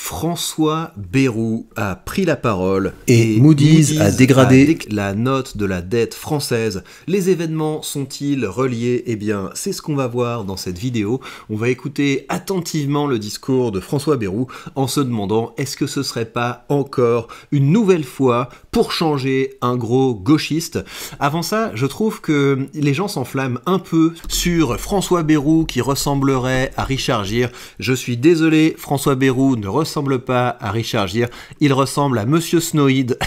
François Bayrou a pris la parole et Moody's a dégradé la note de la dette française. Les événements sont-ils reliés? Eh bien, c'est ce qu'on va voir dans cette vidéo. On va écouter attentivement le discours de François Bayrou en se demandant est-ce que ce serait pas encore une nouvelle fois pour changer un gros gauchiste. Avant ça, je trouve que les gens s'enflamment un peu sur François Bayrou qui ressemblerait à Richard Gere. Je suis désolé, François Bayrou ne ressemble pas à Richard Gere, il ressemble à Monsieur Snoïd.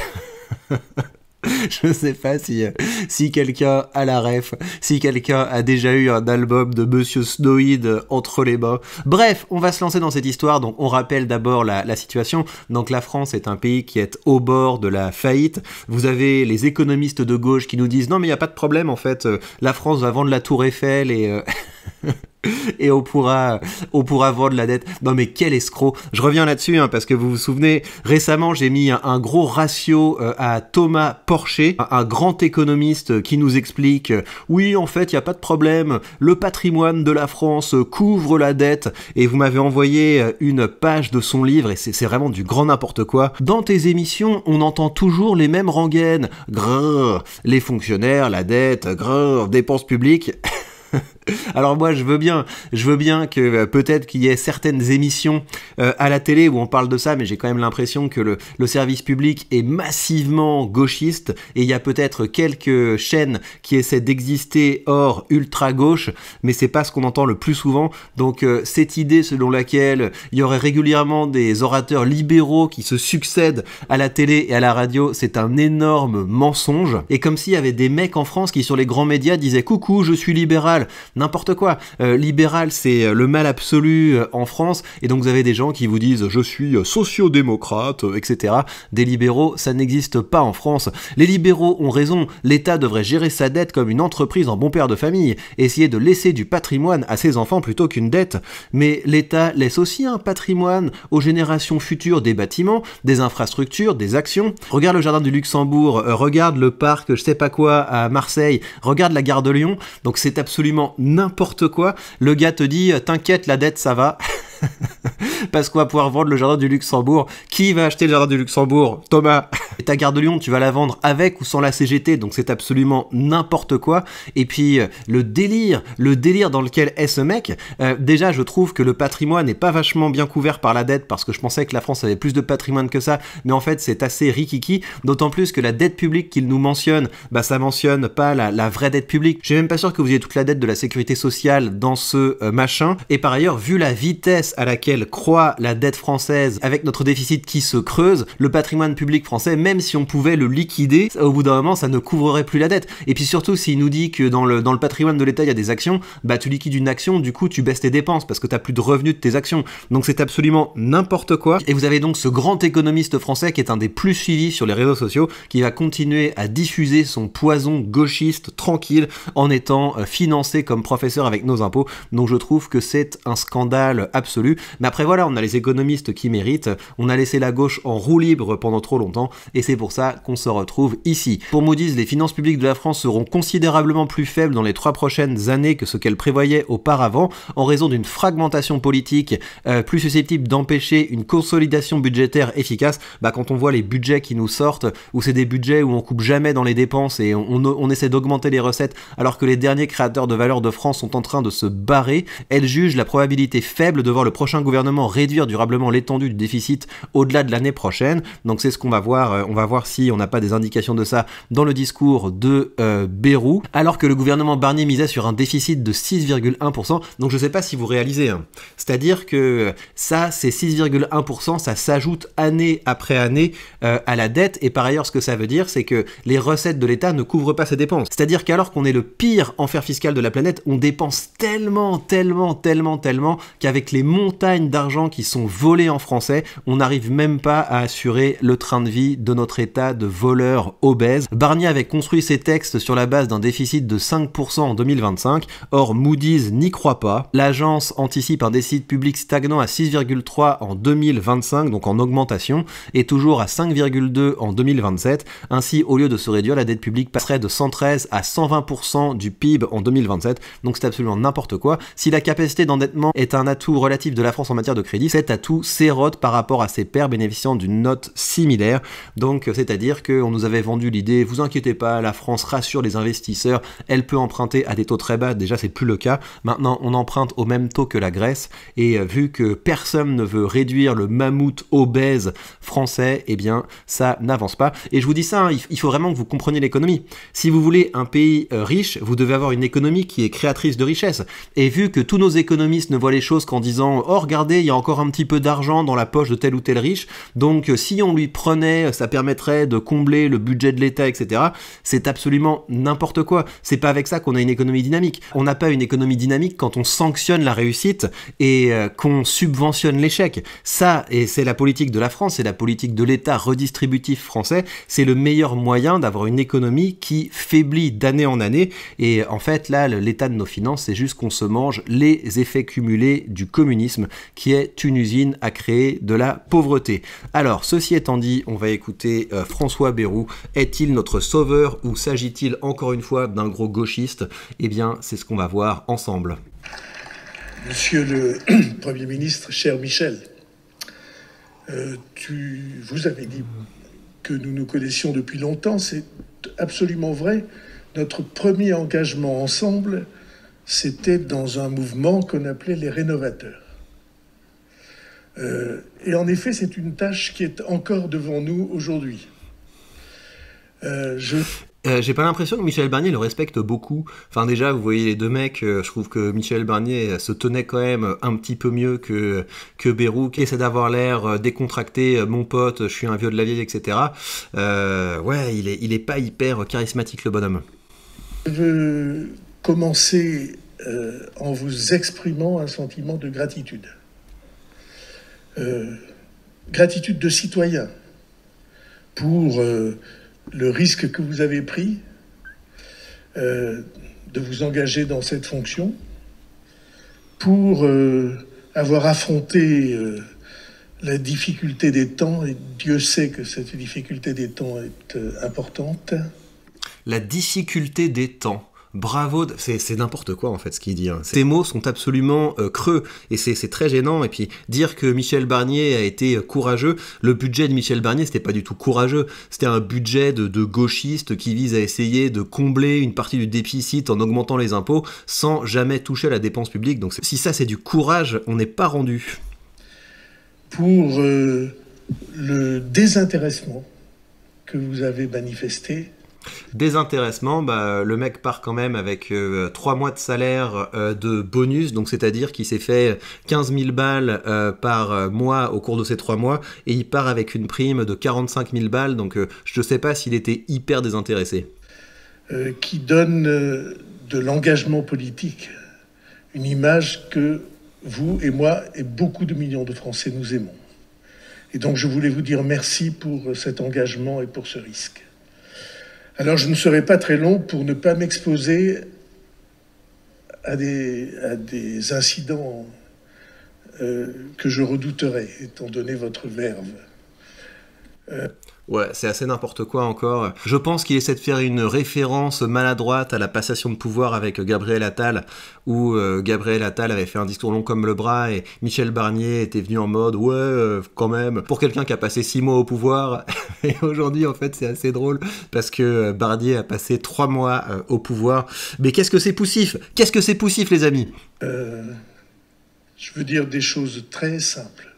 Je ne sais pas si quelqu'un a la ref, si quelqu'un a déjà eu un album de Monsieur Snoïd entre les mains. Bref, on va se lancer dans cette histoire. Donc on rappelle d'abord la situation. Donc la France est un pays qui est au bord de la faillite. Vous avez les économistes de gauche qui nous disent non mais il n'y a pas de problème en fait, la France va vendre la tour Eiffel et... et on pourra vendre la dette. Non mais quel escroc. Je reviens là-dessus parce que vous vous souvenez, récemment j'ai mis un gros ratio à Thomas Porcher, un grand économiste qui nous explique oui en fait il n'y a pas de problème, le patrimoine de la France couvre la dette, et vous m'avez envoyé une page de son livre et c'est vraiment du grand n'importe quoi. Dans tes émissions on entend toujours les mêmes rengaines, grrr, les fonctionnaires, la dette, grrr, dépenses publiques. Alors moi je veux bien que peut-être qu'il y ait certaines émissions à la télé où on parle de ça, mais j'ai quand même l'impression que le service public est massivement gauchiste, et il y a peut-être quelques chaînes qui essaient d'exister hors ultra-gauche, mais c'est pas ce qu'on entend le plus souvent. Donc cette idée selon laquelle il y aurait régulièrement des orateurs libéraux qui se succèdent à la télé et à la radio, c'est un énorme mensonge, et comme s'il y avait des mecs en France qui sur les grands médias disaient « Coucou, je suis libéral ». N'importe quoi. Libéral, c'est le mal absolu en France, et donc vous avez des gens qui vous disent je suis sociodémocrate, etc. Des libéraux, ça n'existe pas en France. Les libéraux ont raison, l'État devrait gérer sa dette comme une entreprise en bon père de famille, essayer de laisser du patrimoine à ses enfants plutôt qu'une dette. Mais l'État laisse aussi un patrimoine aux générations futures, des bâtiments, des infrastructures, des actions. Regarde le jardin du Luxembourg, regarde le parc je sais pas quoi à Marseille, regarde la gare de Lyon. Donc c'est absolument n'importe quoi. Le gars te dit t'inquiète, la dette ça va. Parce qu'on va pouvoir vendre le jardin du Luxembourg. Qui va acheter le jardin du Luxembourg? Thomas. Et ta gare de Lyon, tu vas la vendre avec ou sans la CGT, donc c'est absolument n'importe quoi. Et puis le délire dans lequel est ce mec, déjà je trouve que le patrimoine n'est pas vachement bien couvert par la dette, parce que je pensais que la France avait plus de patrimoine que ça, mais en fait c'est assez rikiki, d'autant plus que la dette publique qu'il nous mentionne, bah ça mentionne pas la vraie dette publique. Je suis même pas sûr que vous ayez toute la dette de la sécurité sociale dans ce machin, et par ailleurs, vu la vitesse à laquelle croît la dette française avec notre déficit qui se creuse, le patrimoine public français, même si on pouvait le liquider, au bout d'un moment ça ne couvrerait plus la dette. Et puis surtout s'il nous dit que dans le patrimoine de l'État il y a des actions, bah tu liquides une action, du coup tu baisses tes dépenses parce que t'as plus de revenus de tes actions. Donc c'est absolument n'importe quoi. Et vous avez donc ce grand économiste français qui est un des plus suivis sur les réseaux sociaux, qui va continuer à diffuser son poison gauchiste tranquille en étant financé comme professeur avec nos impôts. Donc je trouve que c'est un scandale absolu. Mais après voilà, on a les économistes qui méritent, on a laissé la gauche en roue libre pendant trop longtemps, et c'est pour ça qu'on se retrouve ici. Pour Moody's, les finances publiques de la France seront considérablement plus faibles dans les 3 prochaines années que ce qu'elle prévoyait auparavant, en raison d'une fragmentation politique plus susceptible d'empêcher une consolidation budgétaire efficace. Bah quand on voit les budgets qui nous sortent, où c'est des budgets où on coupe jamais dans les dépenses et on essaie d'augmenter les recettes, alors que les derniers créateurs de valeur de France sont en train de se barrer, elle juge la probabilité faible de voir le prochain gouvernement réduire durablement l'étendue du déficit au-delà de l'année prochaine. Donc c'est ce qu'on va voir, on va voir si on n'a pas des indications de ça dans le discours de Bayrou, alors que le gouvernement Barnier misait sur un déficit de 6,1%, donc je sais pas si vous réalisez, c'est-à-dire que ça, c'est 6,1%, ça s'ajoute année après année à la dette, et par ailleurs ce que ça veut dire, c'est que les recettes de l'État ne couvrent pas ses dépenses. C'est-à-dire qu'alors qu'on est le pire enfer fiscal de la planète, on dépense tellement qu'avec les montagnes d'argent qui sont volées en français, on n'arrive même pas à assurer le train de vie de de notre État de voleurs obèses. Barnier avait construit ses textes sur la base d'un déficit de 5% en 2025. Or, Moody's n'y croit pas. L'agence anticipe un déficit public stagnant à 6,3 en 2025, donc en augmentation, et toujours à 5,2 en 2027. Ainsi, au lieu de se réduire, la dette publique passerait de 113 à 120% du PIB en 2027. Donc c'est absolument n'importe quoi. Si la capacité d'endettement est un atout relatif de la France en matière de crédit, cet atout s'érode par rapport à ses pairs bénéficiant d'une note similaire. Donc c'est-à-dire qu'on nous avait vendu l'idée, vous inquiétez pas, la France rassure les investisseurs, elle peut emprunter à des taux très bas, déjà c'est plus le cas. Maintenant on emprunte au même taux que la Grèce, et vu que personne ne veut réduire le mammouth obèse français, eh bien ça n'avance pas. Et je vous dis ça, hein, il faut vraiment que vous compreniez l'économie. Si vous voulez un pays riche, vous devez avoir une économie qui est créatrice de richesse. Et vu que tous nos économistes ne voient les choses qu'en disant « Oh regardez, il y a encore un petit peu d'argent dans la poche de tel ou tel riche, donc si on lui prenait, ça permettrait de combler le budget de l'État, etc. » C'est absolument n'importe quoi. C'est pas avec ça qu'on a une économie dynamique. On n'a pas une économie dynamique quand on sanctionne la réussite et qu'on subventionne l'échec. Ça, et c'est la politique de la France, c'est la politique de l'État redistributif français, c'est le meilleur moyen d'avoir une économie qui faiblit d'année en année. Et en fait, là, l'état de nos finances, c'est juste qu'on se mange les effets cumulés du communisme, qui est une usine à créer de la pauvreté. Alors, ceci étant dit, on va écouter François Bayrou. Est-il notre sauveur ou s'agit-il encore une fois d'un gros gauchiste? Eh bien, c'est ce qu'on va voir ensemble. Monsieur le Premier ministre, cher Michel, vous avez dit que nous nous connaissions depuis longtemps, c'est absolument vrai. Notre premier engagement ensemble, c'était dans un mouvement qu'on appelait les rénovateurs. Et en effet, c'est une tâche qui est encore devant nous aujourd'hui. J'ai pas l'impression que Michel Barnier le respecte beaucoup. Enfin déjà, vous voyez les deux mecs, je trouve que Michel Barnier se tenait quand même un petit peu mieux que Bayrou, qui essaie d'avoir l'air décontracté, mon pote, je suis un vieux de la vieille, etc. Ouais, il est pas hyper charismatique, le bonhomme. Je veux commencer en vous exprimant un sentiment de gratitude. Gratitude de citoyen pour le risque que vous avez pris de vous engager dans cette fonction, pour avoir affronté la difficulté des temps, et Dieu sait que cette difficulté des temps est importante. La difficulté des temps. Bravo, c'est n'importe quoi en fait ce qu'il dit. Hein. Ces mots sont absolument creux et c'est très gênant. Et puis dire que Michel Barnier a été courageux, le budget de Michel Barnier c'était pas du tout courageux, c'était un budget de gauchiste qui vise à essayer de combler une partie du déficit en augmentant les impôts sans jamais toucher à la dépense publique. Donc si ça c'est du courage, on n'est pas rendu. Pour le désintéressement que vous avez manifesté. Désintéressement, le mec part quand même avec 3 mois de salaire de bonus, donc c'est-à-dire qu'il s'est fait 15 000 balles par mois au cours de ces 3 mois, et il part avec une prime de 45 000 balles, donc je ne sais pas s'il était hyper désintéressé. Qui donne de l'engagement politique, une image que vous et moi et beaucoup de millions de Français nous aimons. Et donc je voulais vous dire merci pour cet engagement et pour ce risque. Alors je ne serai pas très long pour ne pas m'exposer à des incidents que je redouterais, étant donné votre verve. Ouais, c'est assez n'importe quoi encore. Je pense qu'il essaie de faire une référence maladroite à la passation de pouvoir avec Gabriel Attal, où Gabriel Attal avait fait un discours long comme le bras et Michel Barnier était venu en mode « Ouais, quand même, pour quelqu'un qui a passé 6 mois au pouvoir. » Et aujourd'hui, en fait, c'est assez drôle parce que Barnier a passé 3 mois au pouvoir. Mais qu'est-ce que c'est poussif? Qu'est-ce que c'est poussif, les amis? Je veux dire des choses très simples.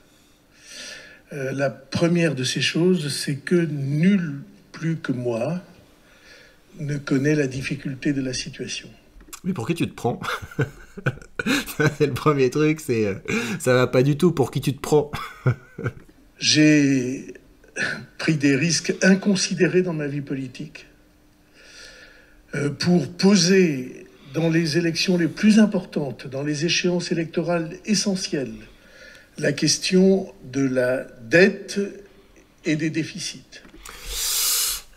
La première de ces choses, c'est que nul plus que moi ne connaît la difficulté de la situation. Mais pour qui tu te prends? C'est le premier truc, c'est ça va pas du tout. Pour qui tu te prends? J'ai pris des risques inconsidérés dans ma vie politique pour poser dans les élections les plus importantes, dans les échéances électorales essentielles, la question de la dette et des déficits.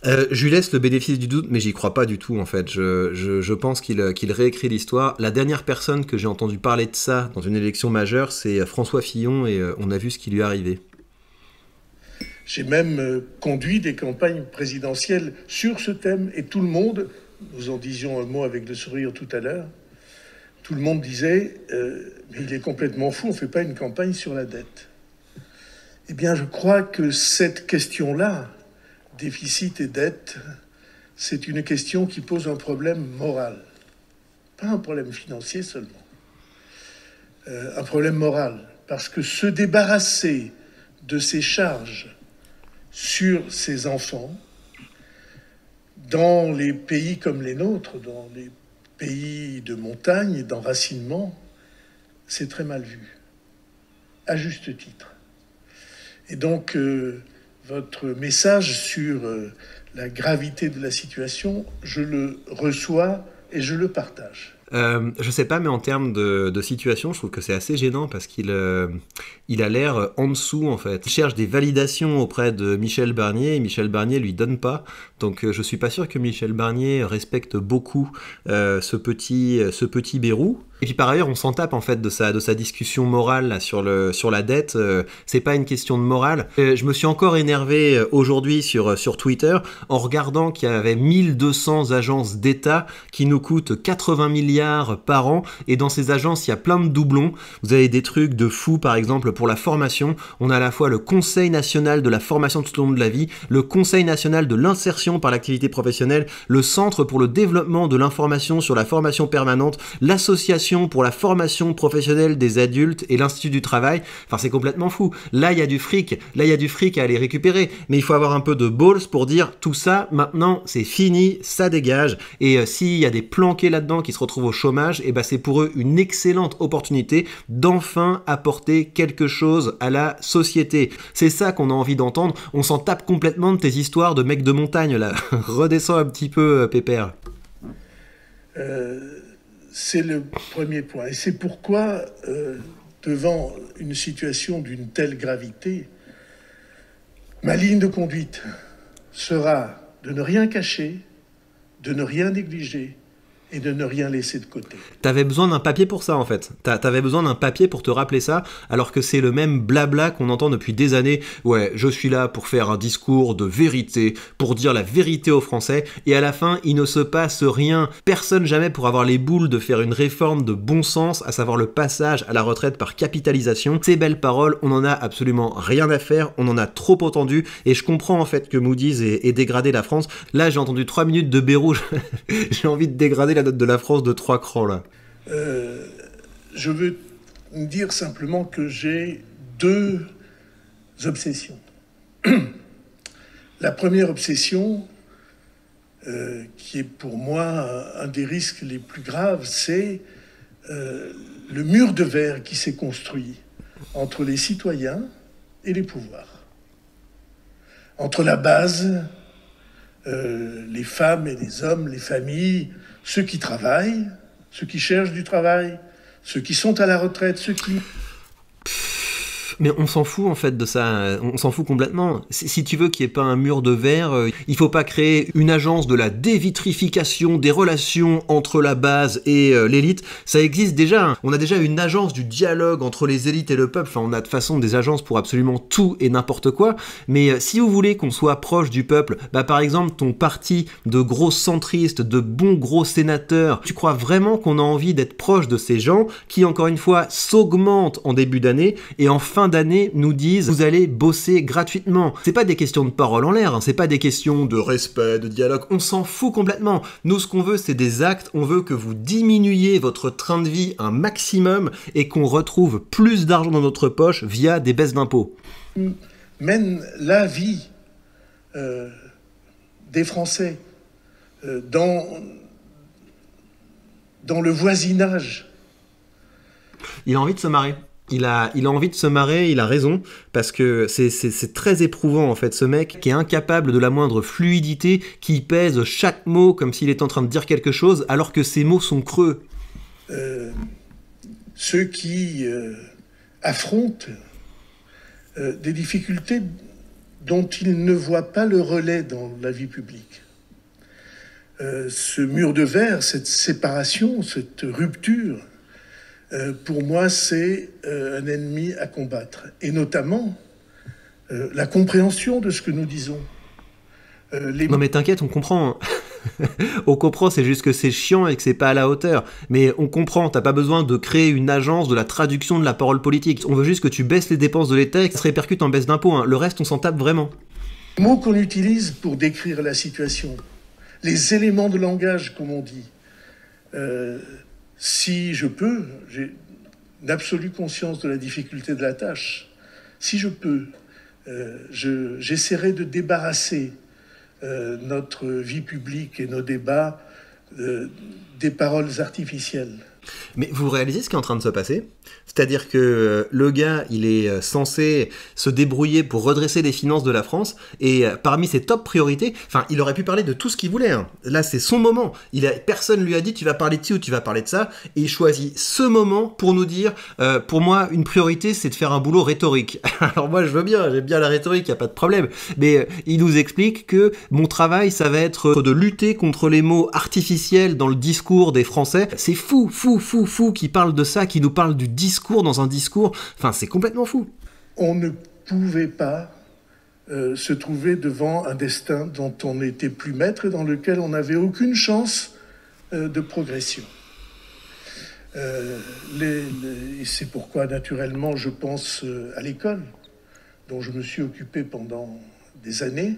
Je lui laisse le bénéfice du doute, mais j'y crois pas du tout en fait. Je pense qu'il réécrit l'histoire. La dernière personne que j'ai entendu parler de ça dans une élection majeure, c'est François Fillon, et on a vu ce qui lui est arrivé. J'ai même conduit des campagnes présidentielles sur ce thème, et tout le monde, nous en disions un mot avec le sourire tout à l'heure, tout le monde disait mais il est complètement fou, on ne fait pas une campagne sur la dette. Eh bien, je crois que cette question-là, déficit et dette, c'est une question qui pose un problème moral. Pas un problème financier seulement. Un problème moral. Parce que se débarrasser de ces charges sur ses enfants, dans les pays comme les nôtres, dans les pays de montagne et d'enracinement, c'est très mal vu. À juste titre. Et donc, votre message sur la gravité de la situation, je le reçois et je le partage. Je sais pas, mais en termes de situation, je trouve que c'est assez gênant parce qu'il a l'air en dessous en fait. Il cherche des validations auprès de Michel Barnier et Michel Barnier lui donne pas. Donc je suis pas sûr que Michel Barnier respecte beaucoup ce petit Bayrou. Et puis par ailleurs, on s'en tape en fait de sa discussion morale là, sur la dette. C'est pas une question de morale. Je me suis encore énervé aujourd'hui sur Twitter en regardant qu'il y avait 1200 agences d'État qui nous coûtent 80 milliards par an. Et dans ces agences, il y a plein de doublons. Vous avez des trucs de fou, par exemple, pour la formation. On a à la fois le Conseil national de la formation tout au long de la vie, le Conseil national de l'insertion par l'activité professionnelle, le Centre pour le développement de l'information sur la formation permanente, l'association pour la formation professionnelle des adultes et l'Institut du travail. Enfin, c'est complètement fou. Là, il y a du fric. Là, il y a du fric à aller récupérer. Mais il faut avoir un peu de balls pour dire tout ça, maintenant, c'est fini, ça dégage. Et s'il y a des planqués là-dedans qui se retrouvent au chômage, et ben c'est pour eux une excellente opportunité d'enfin apporter quelque chose à la société. C'est ça qu'on a envie d'entendre. On s'en tape complètement de tes histoires de mecs de montagne, là. Redescends un petit peu, Pépère. C'est le premier point. Et c'est pourquoi, devant une situation d'une telle gravité, ma ligne de conduite sera de ne rien cacher, de ne rien négliger et de ne rien laisser de côté. T'avais besoin d'un papier pour ça, en fait. T'avais besoin d'un papier pour te rappeler ça, alors que c'est le même blabla qu'on entend depuis des années. Ouais, je suis là pour faire un discours de vérité, pour dire la vérité aux Français, et à la fin, il ne se passe rien. Personne jamais pour avoir les boules de faire une réforme de bon sens, à savoir le passage à la retraite par capitalisation. Ces belles paroles, on en a absolument rien à faire, on en a trop entendu, et je comprends en fait que Moody's ait dégradé la France. Là, j'ai entendu 3 minutes de Bayrou, j'ai envie de dégrader la note de la France de 3 crans, là. Je veux dire simplement que j'ai 2 obsessions. La première obsession, qui est pour moi un des risques les plus graves, c'est le mur de verre qui s'est construit entre les citoyens et les pouvoirs. Entre la base, les femmes et les hommes, les familles, ceux qui travaillent, ceux qui cherchent du travail, ceux qui sont à la retraite, ceux qui... Mais on s'en fout en fait de ça, on s'en fout complètement. Si tu veux qu'il n'y ait pas un mur de verre, il faut pas créer une agence de la dévitrification des relations entre la base et l'élite. Ça existe déjà. On a déjà une agence du dialogue entre les élites et le peuple. Enfin, on a de toute façon des agences pour absolument tout et n'importe quoi. Mais si vous voulez qu'on soit proche du peuple, bah par exemple ton parti de gros centristes, de bons gros sénateurs, tu crois vraiment qu'on a envie d'être proche de ces gens qui, encore une fois, s'augmentent en début d'année et en fin d'année nous disent vous allez bosser gratuitement. C'est pas des questions de parole en l'air, hein, c'est pas des questions de respect, de dialogue, on s'en fout complètement. Nous, ce qu'on veut, c'est des actes, on veut que vous diminuiez votre train de vie un maximum et qu'on retrouve plus d'argent dans notre poche via des baisses d'impôts. Mène la vie des Français dans le voisinage. Il a envie de se marrer. Il a envie de se marrer, il a raison, parce que c'est très éprouvant en fait, ce mec qui est incapable de la moindre fluidité, qui pèse chaque mot comme s'il était en train de dire quelque chose, alors que ces mots sont creux. Ceux qui affrontent des difficultés dont il ne voit pas le relais dans la vie publique. Ce mur de verre, cette séparation, cette rupture, pour moi, c'est un ennemi à combattre. Et notamment, la compréhension de ce que nous disons. Non mais t'inquiète, on comprend. On comprend, c'est juste que c'est chiant et que c'est pas à la hauteur. Mais on comprend, t'as pas besoin de créer une agence de la traduction de la parole politique. On veut juste que tu baisses les dépenses de l'État et que ça se répercute en baisse d'impôts. Hein. Le reste, on s'en tape vraiment. Les mots qu'on utilise pour décrire la situation, les éléments de langage, comme on dit. Si je peux, j'ai une absolue conscience de la difficulté de la tâche. Si je peux, j'essaierai de débarrasser notre vie publique et nos débats des paroles artificielles. Mais vous réalisez ce qui est en train de se passer ? C'est-à-dire que le gars, il est censé se débrouiller pour redresser les finances de la France, et parmi ses top priorités, enfin, il aurait pu parler de tout ce qu'il voulait. Hein. Là, c'est son moment. Personne lui a dit tu vas parler de ci ou tu vas parler de ça, et il choisit ce moment pour nous dire pour moi, une priorité, c'est de faire un boulot rhétorique. Alors moi, je veux bien, j'aime bien la rhétorique, il n'y a pas de problème. Mais il nous explique que mon travail, ça va être de lutter contre les mots artificiels dans le discours des Français. C'est fou qui parle de ça, qui nous parle du discours dans un discours, enfin c'est complètement fou. On ne pouvait pas se trouver devant un destin dont on n'était plus maître et dans lequel on n'avait aucune chance de progression. Et c'est pourquoi naturellement je pense à l'école, dont je me suis occupé pendant des années.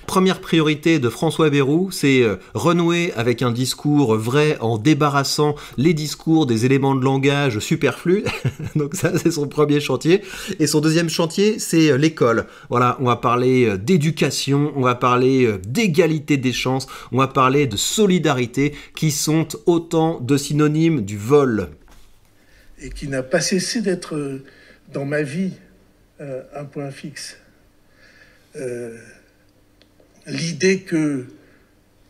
Première priorité de François Bayrou, c'est renouer avec un discours vrai en débarrassant les discours des éléments de langage superflus. Donc ça, c'est son premier chantier. Et son deuxième chantier, c'est l'école. Voilà, on va parler d'éducation, on va parler d'égalité des chances, on va parler de solidarité, qui sont autant de synonymes du vol. Et qui n'a pas cessé d'être dans ma vie un point fixe. L'idée que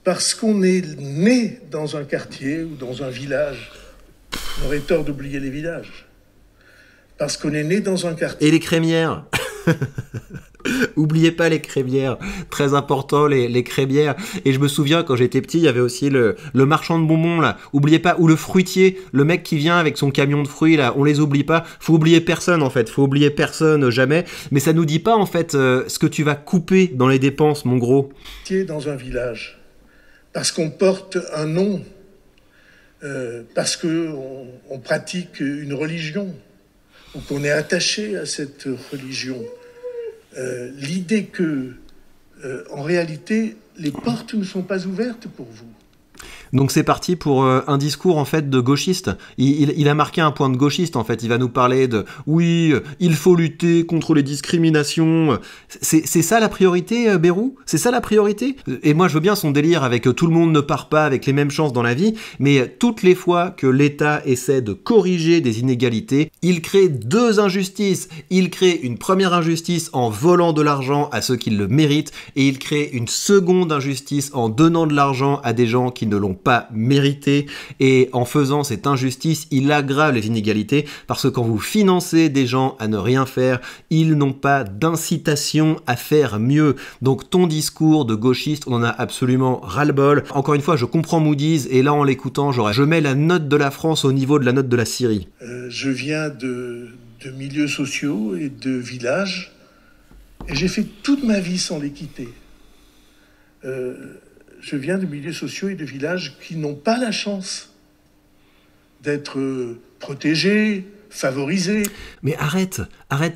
parce qu'on est né dans un quartier ou dans un village, on aurait tort d'oublier les villages. Parce qu'on est né dans un quartier... Et les crémières. Oubliez pas les crémières, très important les crémières. Et je me souviens quand j'étais petit, il y avait aussi le marchand de bonbons là. Oubliez pas, ou le fruitier, le mec qui vient avec son camion de fruits là. On les oublie pas. Faut oublier personne en fait. Faut oublier personne jamais. Mais ça nous dit pas en fait ce que tu vas couper dans les dépenses, mon gros. Dans un village, parce qu'on porte un nom, parce que on pratique une religion, ou qu'on est attaché à cette religion. L'idée que, en réalité, les portes ne sont pas ouvertes pour vous. Donc c'est parti pour un discours en fait de gauchiste. Il a marqué un point de gauchiste en fait. Il va nous parler de oui, il faut lutter contre les discriminations. C'est ça la priorité, Bayrou ? C'est ça la priorité ? Et moi je veux bien son délire avec tout le monde ne part pas avec les mêmes chances dans la vie, mais toutes les fois que l'État essaie de corriger des inégalités, il crée deux injustices. Il crée une première injustice en volant de l'argent à ceux qui le méritent, et il crée une seconde injustice en donnant de l'argent à des gens qui ne l'ont pas mérité, et en faisant cette injustice, il aggrave les inégalités, parce que quand vous financez des gens à ne rien faire, ils n'ont pas d'incitation à faire mieux. Donc ton discours de gauchiste, on en a absolument ras-le-bol. Encore une fois, je comprends Moody's, et là en l'écoutant, je mets la note de la France au niveau de la note de la Syrie. Je viens de milieux sociaux et de villages, et j'ai fait toute ma vie sans les quitter. Je viens de milieux sociaux et de villages qui n'ont pas la chance d'être protégés, favorisés. Mais arrête,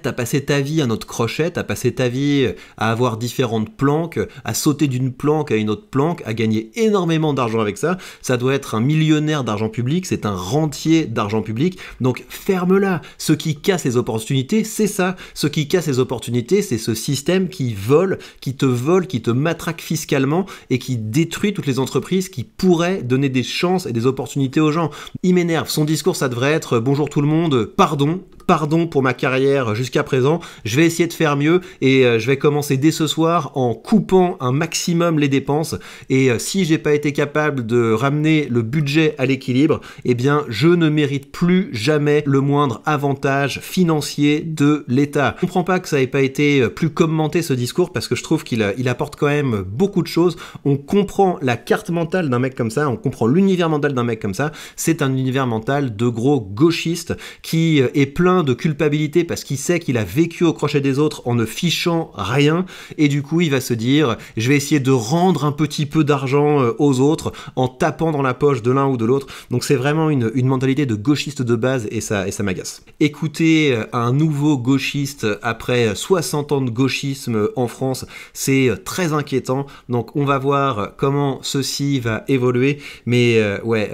t'as passé ta vie à notre crochet, t'as passé ta vie à avoir différentes planques, à sauter d'une planque à une autre planque, à gagner énormément d'argent avec ça. Ça doit être un millionnaire d'argent public, c'est un rentier d'argent public. Donc ferme-la. Ce qui casse les opportunités, c'est ça. Ce qui casse les opportunités, c'est ce système qui te matraque fiscalement et qui détruit toutes les entreprises qui pourraient donner des chances et des opportunités aux gens. Il m'énerve. Son discours, ça devrait être « Bonjour tout le monde, pardon, pardon pour ma carrière jusqu'à présent, je vais essayer de faire mieux et je vais commencer dès ce soir en coupant un maximum les dépenses et si j'ai pas été capable de ramener le budget à l'équilibre, eh bien je ne mérite plus jamais le moindre avantage financier de l'État. Je comprends pas que ça ait pas été plus commenté ce discours parce que je trouve qu'il apporte quand même beaucoup de choses. On comprend la carte mentale d'un mec comme ça, on comprend l'univers mental d'un mec comme ça. C'est un univers mental de gros gauchistes qui est plein de culpabilité parce qu'il sait qu'il a vécu au crochet des autres en ne fichant rien et du coup il va se dire je vais essayer de rendre un petit peu d'argent aux autres en tapant dans la poche de l'un ou de l'autre. Donc c'est vraiment une mentalité de gauchiste de base et ça m'agace. Écouter un nouveau gauchiste après 60 ans de gauchisme en France, c'est très inquiétant. Donc on va voir comment ceci va évoluer. Mais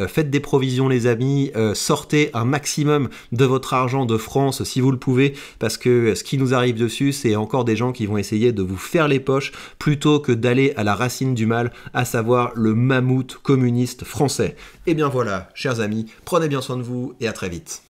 faites des provisions les amis, sortez un maximum de votre argent de France si vous le pouvez, parce que ce qui nous arrive dessus, c'est encore des gens qui vont essayer de vous faire les poches plutôt que d'aller à la racine du mal, à savoir le mammouth communiste français. Et bien voilà, chers amis, prenez bien soin de vous et à très vite.